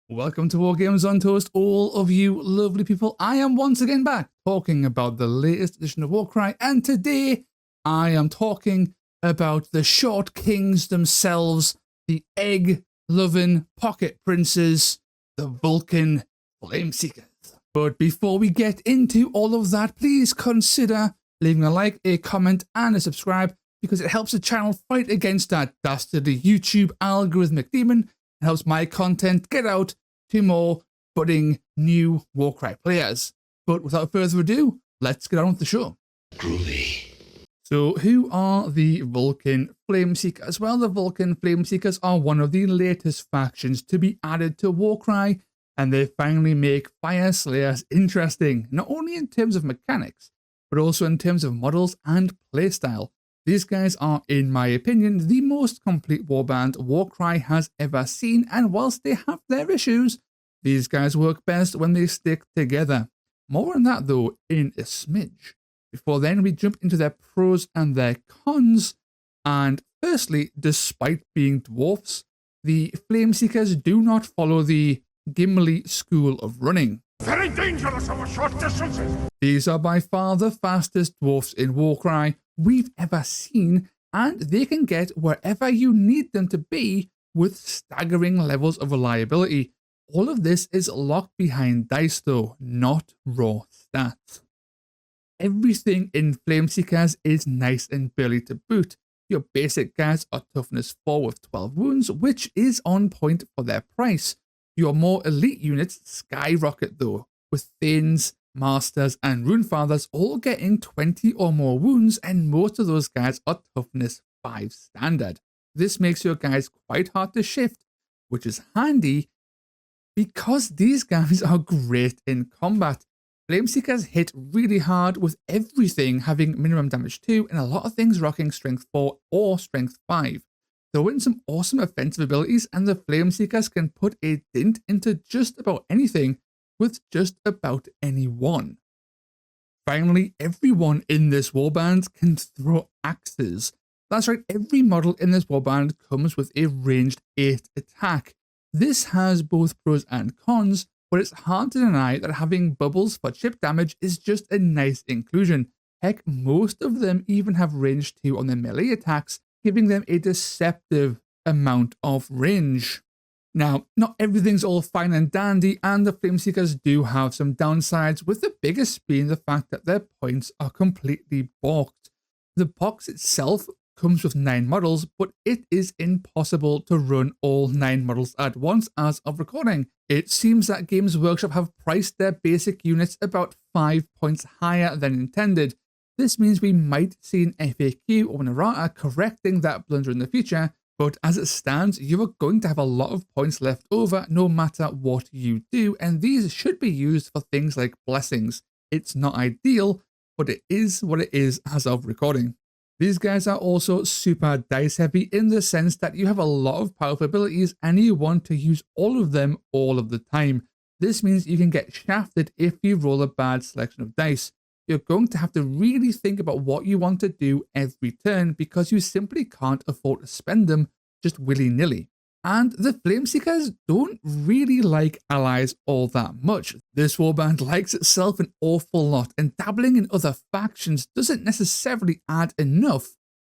Welcome to War Games on Toast, all of you lovely people. I am once again back talking about the latest edition of Warcry, and today I am talking about the short kings themselves, the egg-loving pocket princes, the Vulkyn Flameseekers. But before we get into all of that, please consider leaving a like, a comment, and a subscribe, because it helps the channel fight against that dastardly YouTube algorithmic demon. It helps my content get out to more budding new Warcry players. But without further ado, let's get on with the show. Groovy. So who are the Vulkyn Flameseekers? Well, the Vulkyn Flameseekers are one of the latest factions to be added to Warcry, and they finally make Fire Slayers interesting, not only in terms of mechanics, but also in terms of models and playstyle. These guys are, in my opinion, the most complete warband Warcry has ever seen, and whilst they have their issues, these guys work best when they stick together. More on that though in a smidge. Before then, we jump into their pros and their cons, and firstly, despite being dwarfs, the Flameseekers do not follow the Gimli school of running. Very dangerous over short distances. These are by far the fastest dwarfs in Warcry we've ever seen, and they can get wherever you need them to be with staggering levels of reliability. All of this is locked behind dice though, not raw stats. Everything in Flameseekers is nice and burly to boot. Your basic guys are toughness 4 with 12 wounds, which is on point for their price. Your more elite units skyrocket though, with Thanes, Masters, and Runefathers all getting 20 or more wounds, and most of those guys are toughness 5 standard. This makes your guys quite hard to shift, which is handy because these guys are great in combat. Flameseekers hit really hard with everything having minimum damage 2 and a lot of things rocking strength 4 or strength 5. Throw in some awesome offensive abilities and the Flameseekers can put a dint into just about anything with just about anyone. Finally, everyone in this warband can throw axes. That's right, every model in this warband comes with a ranged 8 attack. This has both pros and cons, but it's hard to deny that having bubbles for chip damage is just a nice inclusion. Heck, most of them even have range 2 on their melee attacks, giving them a deceptive amount of range. Now, not everything's all fine and dandy, and the Flameseekers do have some downsides, with the biggest being the fact that their points are completely balked. The box itself comes with 9 models, but it is impossible to run all 9 models at once as of recording. It seems that Games Workshop have priced their basic units about 5 points higher than intended. This means we might see an FAQ or an errata correcting that blunder in the future, but as it stands, you are going to have a lot of points left over no matter what you do, and these should be used for things like blessings. It's not ideal, but it is what it is as of recording. These guys are also super dice heavy in the sense that you have a lot of powerful abilities and you want to use all of them all of the time. This means you can get shafted if you roll a bad selection of dice. You're going to have to really think about what you want to do every turn because you simply can't afford to spend them just willy-nilly. And the Flameseekers don't really like allies all that much. This warband likes itself an awful lot, and dabbling in other factions doesn't necessarily add enough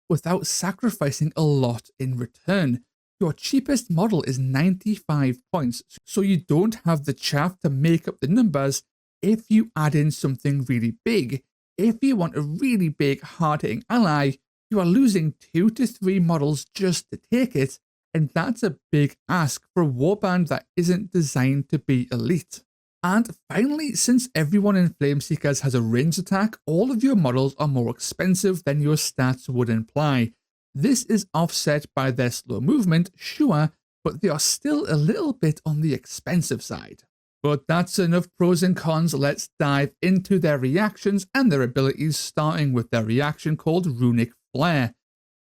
without sacrificing a lot in return. Your cheapest model is 95 points, so you don't have the chaff to make up the numbers if you add in something really big. If you want a really big, hard-hitting ally, you are losing 2 to 3 models just to take it, and that's a big ask for a warband that isn't designed to be elite. And finally, since everyone in Flameseekers has a ranged attack, all of your models are more expensive than your stats would imply. This is offset by their slow movement, sure, but they are still a little bit on the expensive side. But that's enough pros and cons. Let's dive into their reactions and their abilities, starting with their reaction called Runic Flare.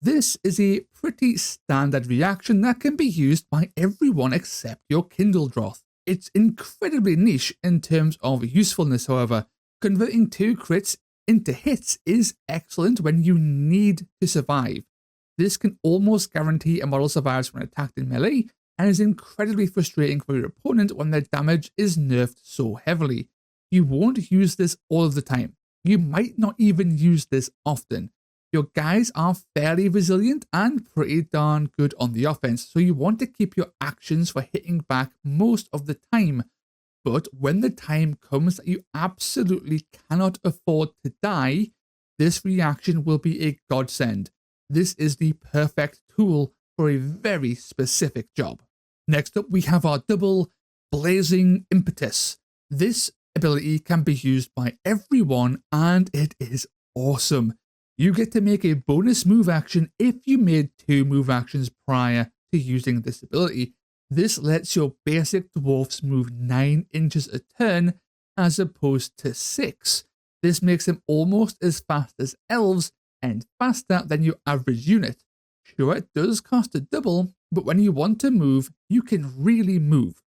This is a pretty standard reaction that can be used by everyone except your Kindledroth. It's incredibly niche in terms of usefulness, however. Converting 2 crits into hits is excellent when you need to survive. This can almost guarantee a model survives when attacked in melee, and is incredibly frustrating for your opponent when their damage is nerfed so heavily. You won't use this all of the time. You might not even use this often. Your guys are fairly resilient and pretty darn good on the offense, so you want to keep your actions for hitting back most of the time. But when the time comes that you absolutely cannot afford to die, this reaction will be a godsend. This is the perfect tool for a very specific job. Next up, we have our double Blazing Impetus. This ability can be used by everyone and it is awesome. You get to make a bonus move action if you made 2 move actions prior to using this ability. This lets your basic dwarfs move 9 inches a turn as opposed to 6. This makes them almost as fast as elves and faster than your average unit. Sure, it does cost a double, but when you want to move, you can really move.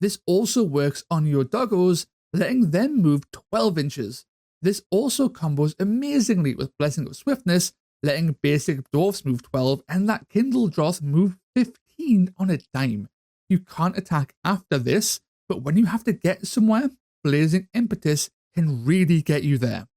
This also works on your doggos, letting them move 12 inches. This also combos amazingly with Blessing of Swiftness, letting basic dwarfs move 12 and that Kindle Droth move 15 on a dime. You can't attack after this, but when you have to get somewhere, Blazing Impetus can really get you there.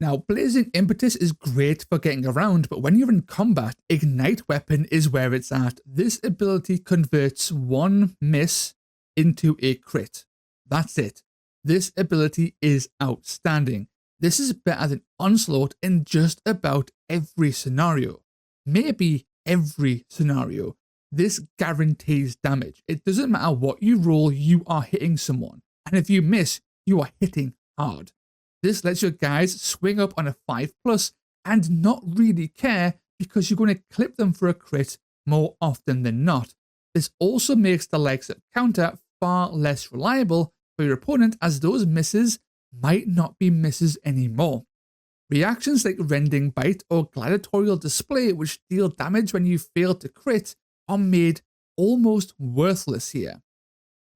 Now, Blazing Impetus is great for getting around, but when you're in combat, Ignite Weapon is where it's at. This ability converts 1 miss into a crit. That's it. This ability is outstanding. This is better than Onslaught in just about every scenario. Maybe every scenario. This guarantees damage. It doesn't matter what you roll, you are hitting someone. And if you miss, you are hitting hard. This lets your guys swing up on a 5+ and not really care because you're going to clip them for a crit more often than not. This also makes the likes of counter far less reliable for your opponent as those misses might not be misses anymore. Reactions like Rending Bite or Gladiatorial Display, which deal damage when you fail to crit, are made almost worthless here.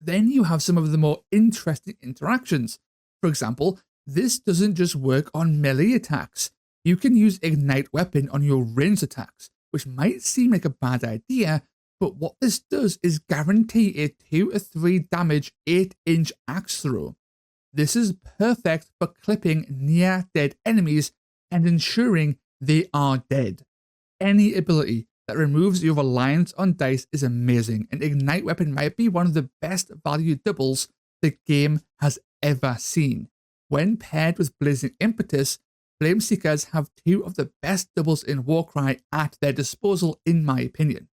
Then you have some of the more interesting interactions. For example, this doesn't just work on melee attacks. You can use Ignite Weapon on your ranged attacks, which might seem like a bad idea, but what this does is guarantee a 2 or 3 damage 8-inch axe throw. This is perfect for clipping near dead enemies and ensuring they are dead. Any ability that removes your reliance on dice is amazing, and Ignite Weapon might be one of the best value doubles the game has ever seen. When paired with Blazing Impetus, Flameseekers have 2 of the best doubles in Warcry at their disposal in my opinion.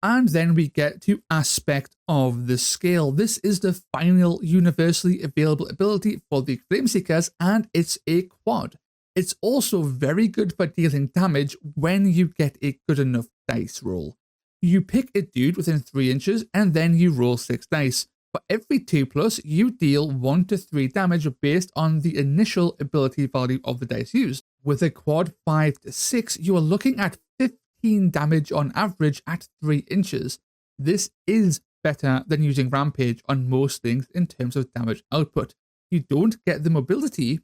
And then we get to Aspect of the Scale. This is the final universally available ability for the Flameseekers, and it's a quad. It's also very good for dealing damage when you get a good enough dice roll. You pick a dude within 3 inches and then you roll 6 dice. For every 2+, you deal 1 to 3 damage based on the initial ability value of the dice used. With a quad 5 to 6, you are looking at 15 damage on average at 3 inches. This is better than using Rampage on most things in terms of damage output. You don't get the mobility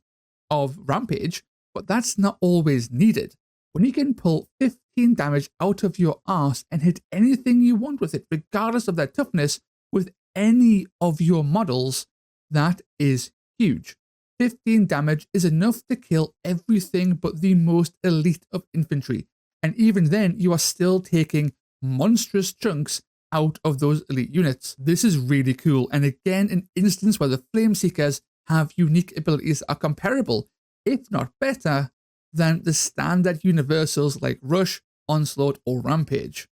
of Rampage, but that's not always needed. When you can pull 15 damage out of your arse and hit anything you want with it, regardless of their toughness, with any of your models, that is huge. 15 damage is enough to kill everything but the most elite of infantry, and even then you are still taking monstrous chunks out of those elite units. This is really cool, and again an instance where the Flameseekers have unique abilities that are comparable, if not better, than the standard universals like Rush, Onslaught, or Rampage.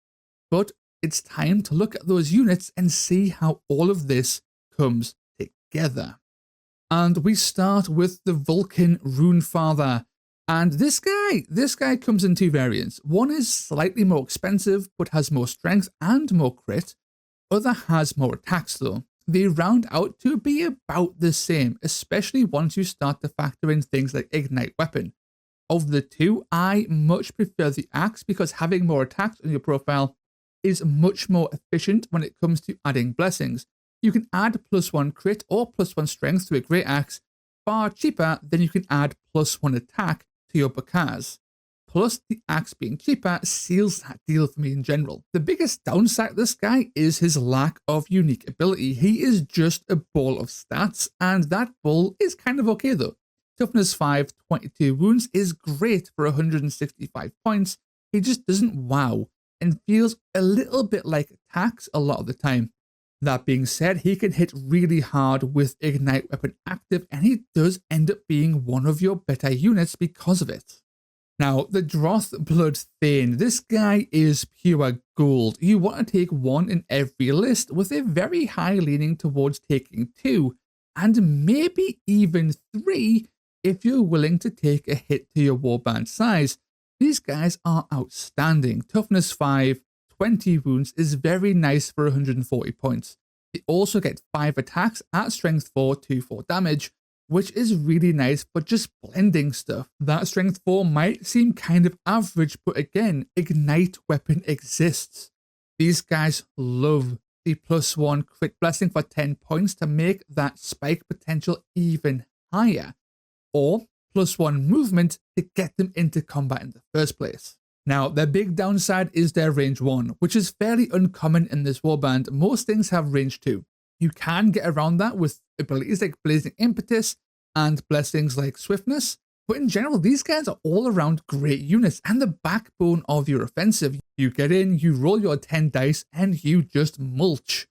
But it's time to look at those units and see how all of this comes together. And we start with the Vulkyn Runefather. And this guy comes in 2 variants. One is slightly more expensive, but has more strength and more crit. Other has more attacks though. They round out to be about the same, especially once you start to factor in things like Ignite Weapon. Of the 2, I much prefer the axe because having more attacks on your profile is much more efficient when it comes to adding blessings. You can add +1 crit or +1 strength to a great axe far cheaper than you can add +1 attack to your Bakaz. plus the axe being cheaper seals that deal for me in general. The biggest downside of this guy is his lack of unique ability. He is just a ball of stats, and that ball is kind of okay though. Toughness 5, 22 wounds is great for 165 points. He just doesn't wow and feels a little bit like attacks a lot of the time. That being said, he can hit really hard with Ignite Weapon active, and he does end up being one of your better units because of it. Now, the Droth Blood Thane. This guy is pure gold. You want to take one in every list with a very high leaning towards taking 2, and maybe even 3 if you're willing to take a hit to your warband size. These guys are outstanding. Toughness 5, 20 wounds is very nice for 140 points. They also get 5 attacks at strength 4, 2-4 damage, which is really nice for just blending stuff. That strength 4 might seem kind of average, but again, Ignite Weapon exists. These guys love the +1 crit blessing for 10 points to make that spike potential even higher, or +1 movement to get them into combat in the first place. Now, their big downside is their range 1, which is fairly uncommon in this warband. Most things have range 2. You can get around that with abilities like Blazing Impetus and blessings like Swiftness, but in general, these guys are all around great units and the backbone of your offensive. You get in, you roll your 10 dice, and you just mulch.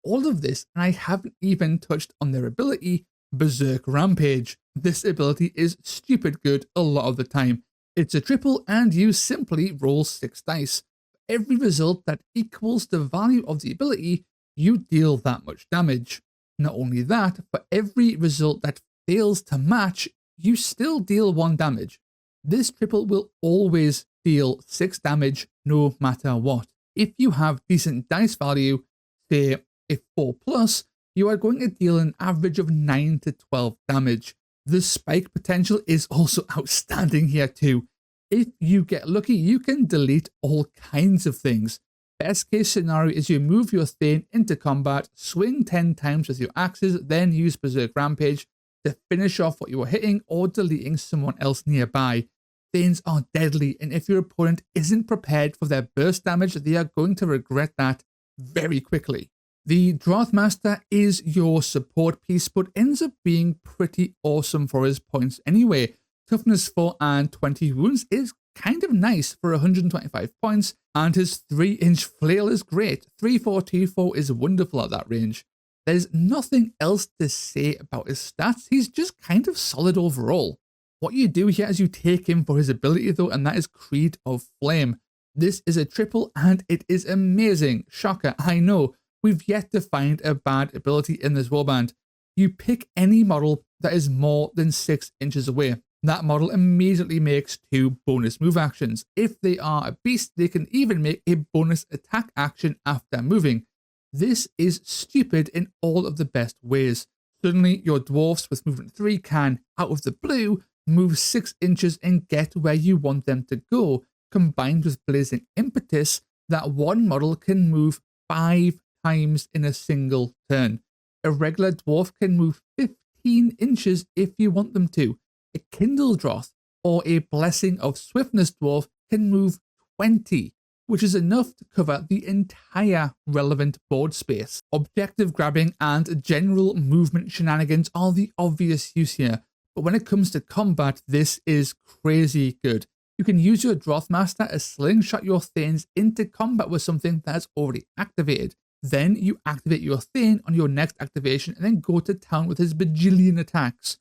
All of this, and I haven't even touched on their ability, Berserk Rampage. This ability is stupid good a lot of the time. It's a triple and you simply roll 6 dice. For every result that equals the value of the ability, you deal that much damage. Not only that, for every result that fails to match, you still deal 1 damage. This triple will always deal 6 damage no matter what. If you have decent dice value, say a 4+, you are going to deal an average of 9 to 12 damage. The spike potential is also outstanding here too. If you get lucky, you can delete all kinds of things. Best case scenario is you move your Thane into combat, swing 10 times with your axes, then use Berserk Rampage to finish off what you are hitting or deleting someone else nearby. Thanes are deadly, and if your opponent isn't prepared for their burst damage, they are going to regret that very quickly. The Drothmaster is your support piece, but ends up being pretty awesome for his points anyway. Toughness 4 and 20 wounds is kind of nice for 125 points, and his 3-inch flail is great. 3-4-2-4 is wonderful at that range. There's nothing else to say about his stats, he's just kind of solid overall. What you do here is you take him for his ability though, and that is Creed of Flame. This is a triple and it is amazing. Shocker, I know. We've yet to find a bad ability in this warband. You pick any model that is more than 6 inches away. That model immediately makes 2 bonus move actions. If they are a beast, they can even make a bonus attack action after moving. This is stupid in all of the best ways. Suddenly, your dwarfs with movement 3 can, out of the blue, move 6 inches and get where you want them to go. Combined with Blazing Impetus, that one model can move 5 times in a single turn. A regular dwarf can move 15 inches if you want them to. A Kindle Droth or a Blessing of Swiftness dwarf can move 20, which is enough to cover the entire relevant board space. Objective grabbing and general movement shenanigans are the obvious use here, but when it comes to combat, this is crazy good. You can use your Drothmaster to slingshot your Thanes into combat with something that's already activated. Then you activate your Thane on your next activation and then go to town with his bajillion attacks.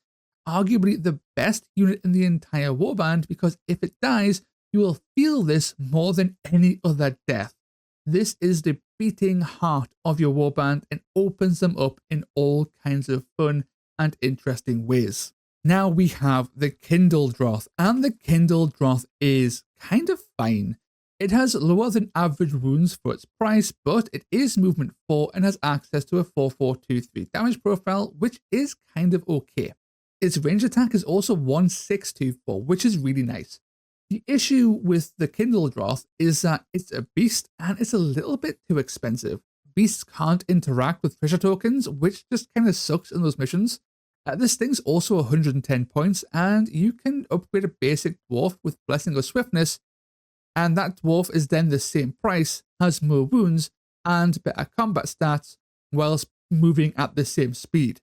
Arguably the best unit in the entire warband, because if it dies, you will feel this more than any other death. This is the beating heart of your warband and opens them up in all kinds of fun and interesting ways. Now we have the Kindle Droth, and the Kindle Droth is kind of fine. It has lower than average wounds for its price, but it is movement 4 and has access to a 4-4-2-3 damage profile, which is kind of okay. Its range attack is also 1-6-2-4, which is really nice. The issue with the Kindle Droth is that it's a beast and it's a little bit too expensive. Beasts can't interact with treasure tokens, which just kind of sucks in those missions. This thing's also 110 points, and you can upgrade a basic dwarf with Blessing of Swiftness, and that dwarf is then the same price, has more wounds, and better combat stats, whilst moving at the same speed.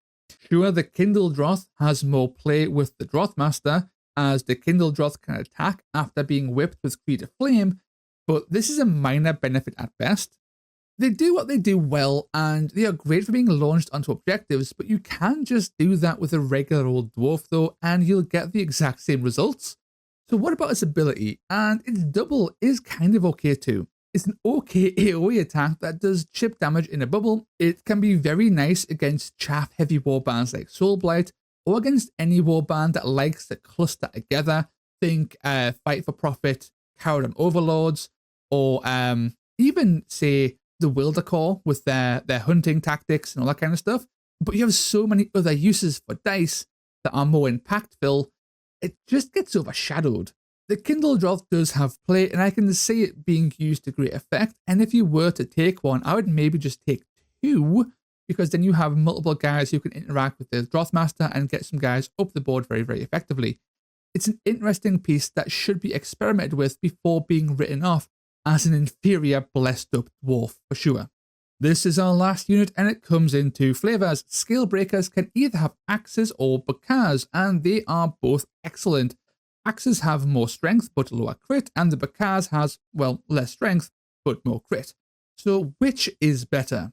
Sure, the Kindle Droth has more play with the Drothmaster, as the Kindle Droth can attack after being whipped with Creed of Flame, but this is a minor benefit at best. They do what they do well, and they are great for being launched onto objectives, but you can just do that with a regular old dwarf though, and you'll get the exact same results. So what about its ability? And its double is kind of okay too. It's an okay AoE attack that does chip damage in a bubble. It can be very nice against chaff-heavy warbands like Soulblight, or against any warband that likes to cluster together. Think Fight for Profit, Coward Overlords, or even, say, the Wildercore with their hunting tactics and all that kind of stuff. But you have so many other uses for dice that are more impactful, it just gets overshadowed. The Kindle Droth does have play, and I can see it being used to great effect, and if you were to take one, I would maybe just take two, because then you have multiple guys who can interact with the Drothmaster and get some guys up the board very, very effectively. It's an interesting piece that should be experimented with before being written off as an inferior blessed up dwarf for sure. This is our last unit, and it comes in two flavors. Scale Breakers can either have axes or bakars, and they are both excellent. Axes have more strength but lower crit, and the bakars has, well, less strength but more crit. So which is better?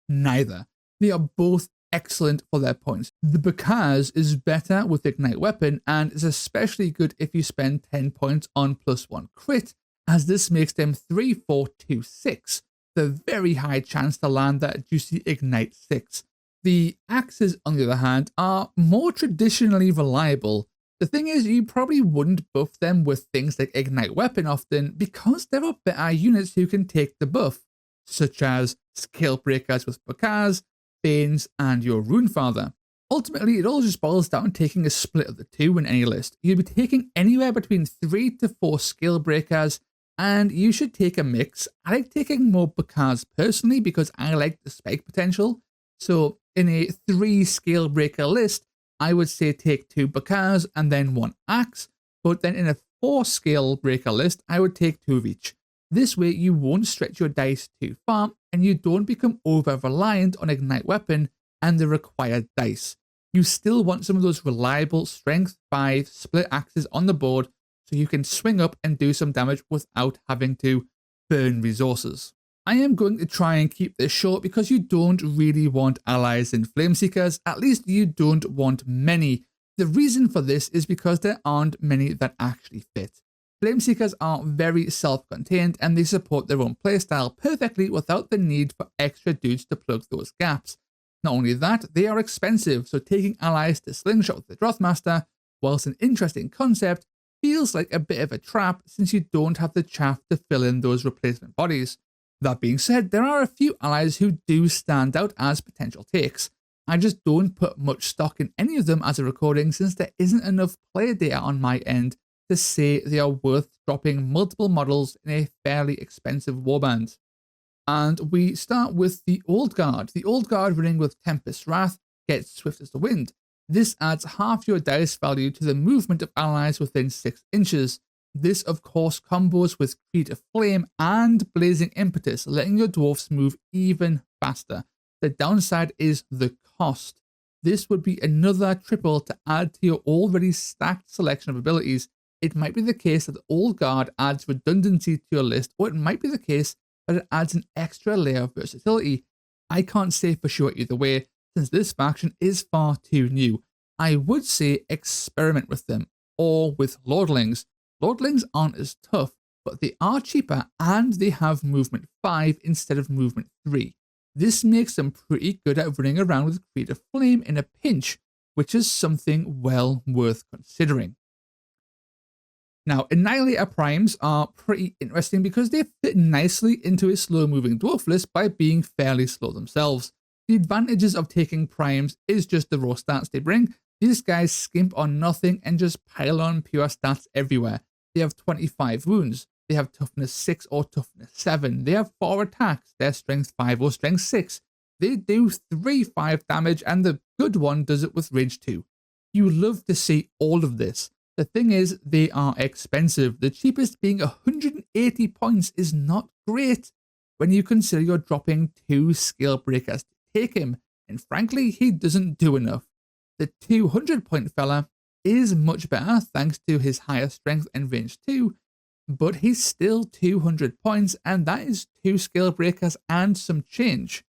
Neither. They are both excellent for their points. The bakars is better with Ignite Weapon, and is especially good if you spend 10 points on +1 crit, as this makes them 3, 4, 2, 6. The very high chance to land that juicy Ignite 6. The axes, on the other hand, are more traditionally reliable. The thing is, you probably wouldn't buff them with things like Ignite Weapon often, because there are better units who can take the buff, such as Scale Breakers with bakars, Banes, and your Runefather. Ultimately, it all just boils down to taking a split of the two in any list. You'll be taking anywhere between 3 to 4 Scale Breakers, and you should take a mix. I like taking more bakars personally because I like the spike potential. So in a 3 Scale Breaker list, I would say take 2 bakars and then 1 axe. But then in a 4 Scale Breaker list, I would take 2 of each. This way you won't stretch your dice too far, and you don't become over-reliant on Ignite Weapon and the required dice. You still want some of those reliable strength 5 split axes on the board, so you can swing up and do some damage without having to burn resources. I am going to try and keep this short because you don't really want allies in Flameseekers, at least you don't want many. The reason for this is because there aren't many that actually fit. Flameseekers are very self-contained, and they support their own playstyle perfectly without the need for extra dudes to plug those gaps. Not only that, they are expensive, so taking allies to slingshot with the Drothmaster, whilst an interesting concept, feels like a bit of a trap since you don't have the chaff to fill in those replacement bodies. That being said, there are a few allies who do stand out as potential takes. I just don't put much stock in any of them as a recording since there isn't enough player data on my end to say they are worth dropping multiple models in a fairly expensive warband. And we start with the Old Guard. The Old Guard running with Tempest's Wrath gets Swift as the Wind. This adds half your dice value to the movement of allies within 6 inches. This of course combos with Creed of Flame and Blazing Impetus, letting your dwarfs move even faster. The downside is the cost. This would be another triple to add to your already stacked selection of abilities. It might be the case that the Old Guard adds redundancy to your list, or it might be the case that it adds an extra layer of versatility. I can't say for sure either way, since this faction is far too new. I would say experiment with them, or with Lordlings. Lordlings aren't as tough, but they are cheaper and they have movement 5 instead of movement 3. This makes them pretty good at running around with Creed of Flame in a pinch, which is something well worth considering. Now, Annihilator Primes are pretty interesting because they fit nicely into a slow-moving dwarf list by being fairly slow themselves. The advantages of taking primes is just the raw stats they bring. These guys skimp on nothing and just pile on pure stats everywhere. They have 25 wounds. They have toughness 6 or toughness 7. They have 4 attacks. They're strength 5 or strength 6. They do 3-5 damage, and the good one does it with range 2. You love to see all of this. The thing is, they are expensive. The cheapest being 180 points is not great when you consider you're dropping 2 skill breakers to take him, and frankly, he doesn't do enough. The 200 point fella is much better thanks to his higher strength and range 2, but he's still 200 points, and that is 2 skill breakers and some change.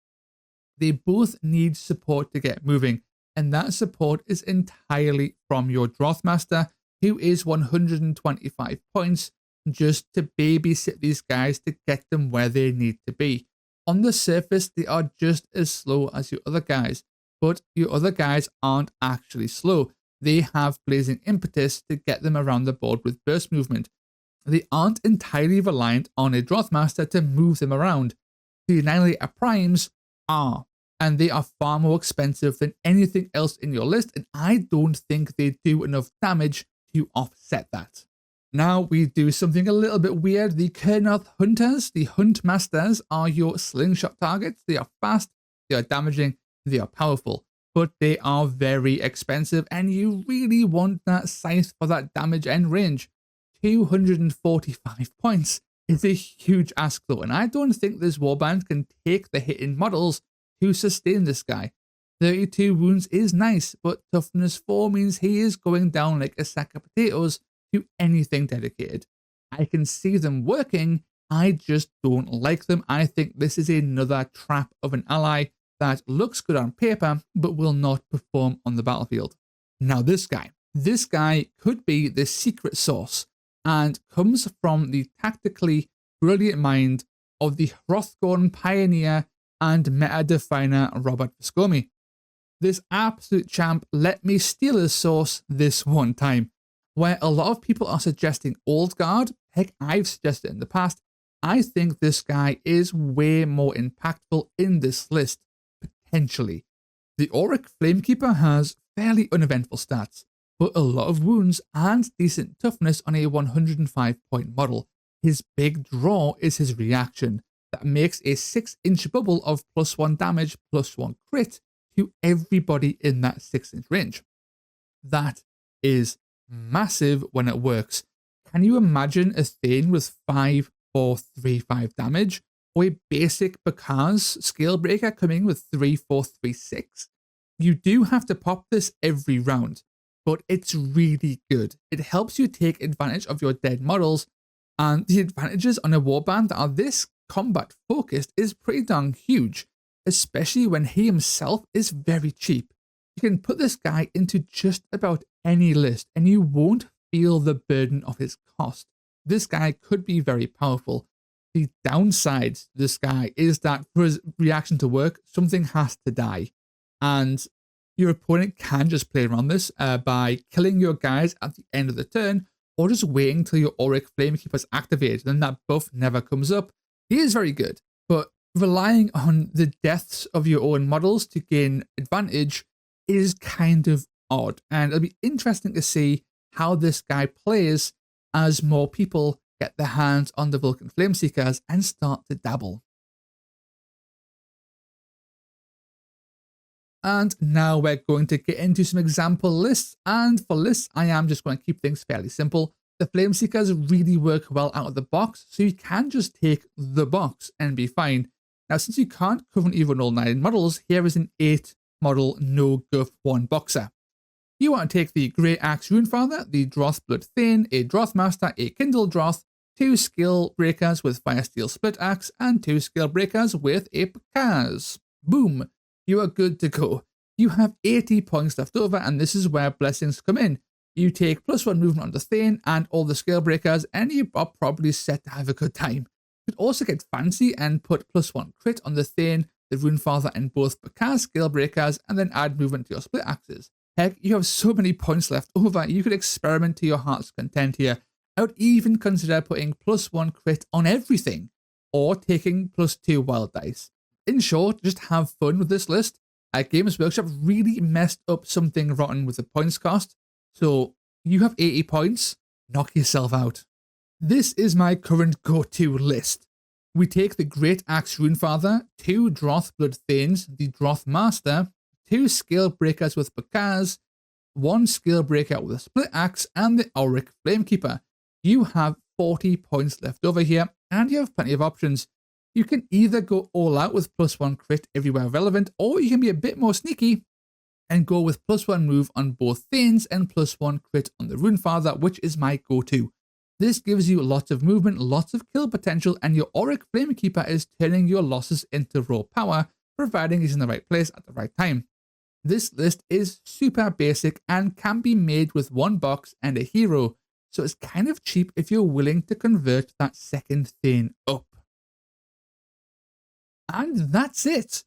They both need support to get moving, and that support is entirely from your Drothmaster, who is 125 points, just to babysit these guys to get them where they need to be. On the surface, they are just as slow as your other guys, but your other guys aren't actually slow. They have blazing impetus to get them around the board with burst movement. They aren't entirely reliant on a Drothmaster to move them around. The Annihilator Primes are, and they are far more expensive than anything else in your list, and I don't think they do enough damage to offset that. Now we do something a little bit weird. The Kurnoth Hunters, the Hunt Masters, are your slingshot targets. They are fast, they are damaging, they are powerful, but they are very expensive, and you really want that scythe for that damage and range. 245 points is a huge ask though, and I don't think this warband can take the hit in models to sustain this guy. 32 wounds is nice, but toughness 4 means he is going down like a sack of potatoes to anything dedicated. I can see them working, I just don't like them. I think this is another trap of an ally that looks good on paper, but will not perform on the battlefield. Now this guy could be the secret sauce, and comes from the tactically brilliant mind of the Hrothgorn pioneer and meta definer Robert Viscomi. This absolute champ let me steal his sauce this one time. Where a lot of people are suggesting Old Guard, heck, I've suggested in the past, I think this guy is way more impactful in this list, potentially. The Auric Flamekeeper has fairly uneventful stats, but a lot of wounds and decent toughness on a 105 point model. His big draw is his reaction, that makes a 6-inch bubble of +1 damage, +1 crit to everybody in that 6-inch range. That is massive when it works. Can you imagine a Thane with 5, 4, 3, 5 damage? Or a basic Bakaz Scalebreaker coming with 3, 4, 3, 6? You do have to pop this every round, but it's really good. It helps you take advantage of your dead models, and the advantages on a warband that are this combat focused is pretty darn huge, especially when he himself is very cheap. You can put this guy into just about any list and you won't feel the burden of his cost. This guy could be very powerful. The downside to this guy is that for his reaction to work, something has to die. And your opponent can just play around this by killing your guys at the end of the turn, or just waiting till your Auric Flamekeeper is activated, and that buff never comes up. He is very good, but relying on the deaths of your own models to gain advantage is kind of odd, and it'll be interesting to see how this guy plays as more people get their hands on the Vulkyn Flameseekers and start to dabble. And now we're going to get into some example lists, and for lists I am just going to keep things fairly simple. The Flameseekers really work well out of the box, so you can just take the box and be fine. Now, since you can't currently run all 9 models, here is an 8 model no guff 1 boxer. You want to take the Grey Axe Runefather, the Drothblood Thane, a Drothmaster, a Kindle Droth, 2 skill breakers with Firesteel Split Axe, and 2 skill breakers with a Bakaz. Boom! You are good to go. You have 80 points left over, and this is where blessings come in. You take +1 movement on the Thane and all the skill breakers, and you are probably set to have a good time. You could also get fancy and put +1 crit on the Thane, the Runefather, and both Bakaz skill breakers, and then add movement to your split axes. Heck, you have so many points left over, you could experiment to your heart's content here. I would even consider putting +1 crit on everything, or taking +2 wild dice. In short, just have fun with this list. Games Workshop really messed up something rotten with the points cost, so you have 80 points, knock yourself out. This is my current go-to list. we take the Great Axe Runefather, 2 Droth Blood Thanes, the Droth Master, 2 Scale Breakers with Bakaz, 1 Scale Breaker with a Split Axe, and the Auric Flamekeeper. You have 40 points left over here, and you have plenty of options. You can either go all out with +1 crit everywhere relevant, or you can be a bit more sneaky and go with +1 move on both Thanes and +1 crit on the Runefather, which is my go-to. This gives you lots of movement, lots of kill potential, and your Auric Flamekeeper is turning your losses into raw power, providing he's in the right place at the right time. This list is super basic and can be made with 1 box and a hero, so it's kind of cheap if you're willing to convert that second Thane up. And that's it.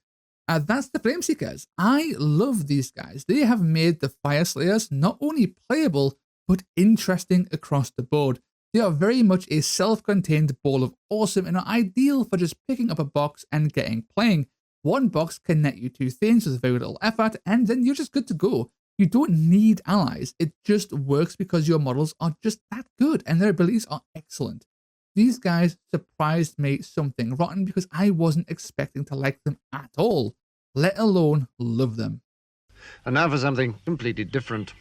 That's the Flameseekers. I love these guys. They have made the Fyreslayers not only playable, but interesting across the board. They are very much a self-contained ball of awesome and are ideal for just picking up a box and getting playing. 1 box can net you 2 Thanes with very little effort, and then you're just good to go. You don't need allies. It just works because your models are just that good and their abilities are excellent. These guys surprised me something rotten because I wasn't expecting to like them at all, let alone love them. And now for something completely different.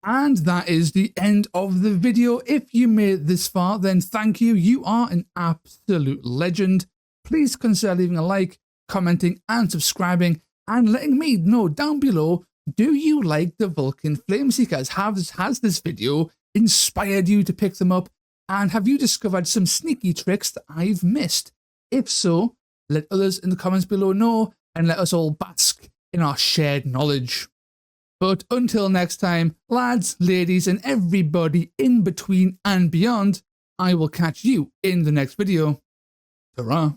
And that is the end of the video. If you made it this far, then thank you. You are an absolute legend. Please consider leaving a like, commenting and subscribing, and letting me know down below, do you like the Vulkyn Flameseekers? Has this video inspired you to pick them up? And have you discovered some sneaky tricks that I've missed? If so, let others in the comments below know, and let us all bask in our shared knowledge. But until next time, lads, ladies, and everybody in between and beyond, I will catch you in the next video. Ta-ra.